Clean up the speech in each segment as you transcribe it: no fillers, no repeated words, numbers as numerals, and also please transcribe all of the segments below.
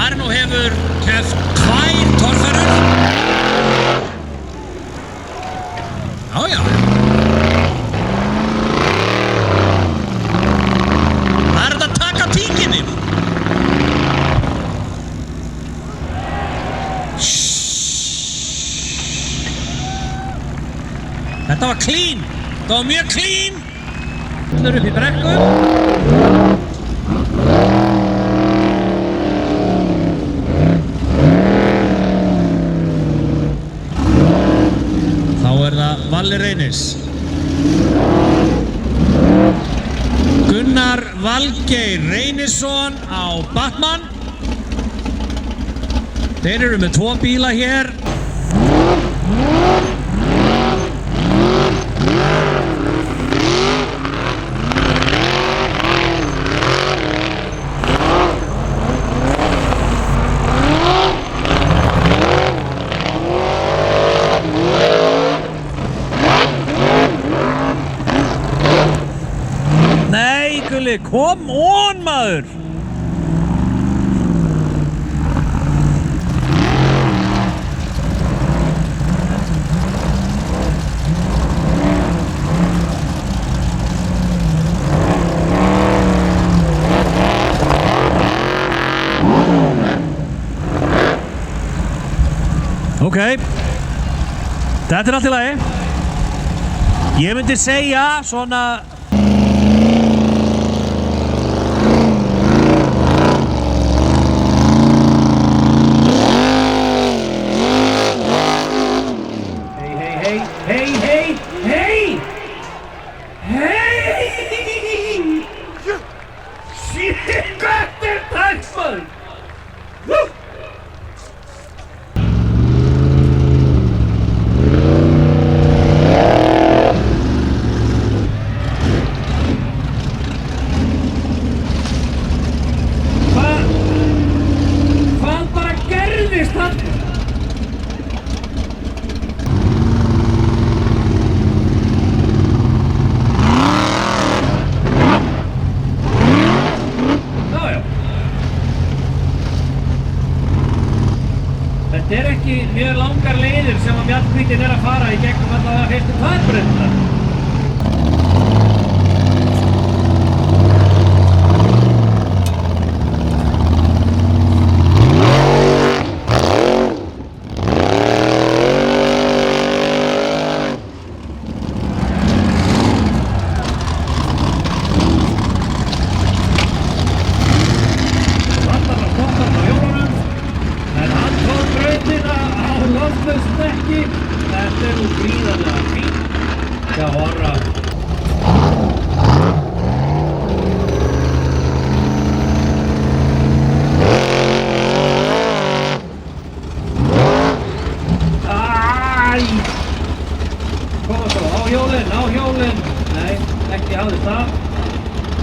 Arno hefur keppt 2 torfærur. Já. Það er þetta að taka tíkinni. Þetta var clean. Þetta var mjög clean. Fullur upp í brekku. Þá er það Valli Reynis. Gunnar Valgeir Reynisson á Batman. Þeir eru með 2 bíla hér. Nei, Gulli, come on, maður! Ok, þetta er allt í lagi. Ég myndi segja svona... Shit, hvað er tækt, maður? Hvað bara gerðist þarna? Þetta er ekki mjög langar leiðir sem að Mjallhvítin er að fara í gegnum allavega fyrstu 2 brautirnar. Þetta er nú gríðarlega fínt hjá Orra. Æ! Koma svo, á hjólinn. Nei, ekki hafði það.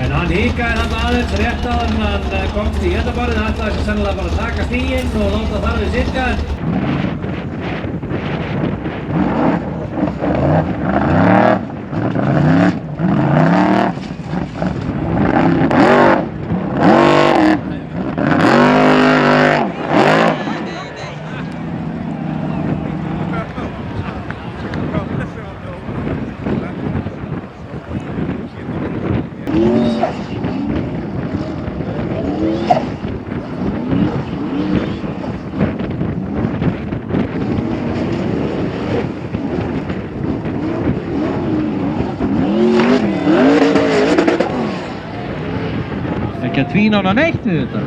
En hann hikaði þarna aðeins rétt áður en hann komst í endaborðið. Hann ætlaði sér sennilega bara að taka stíginn og láta þar við sitja. Ekki að tvína hana neitt við þetta.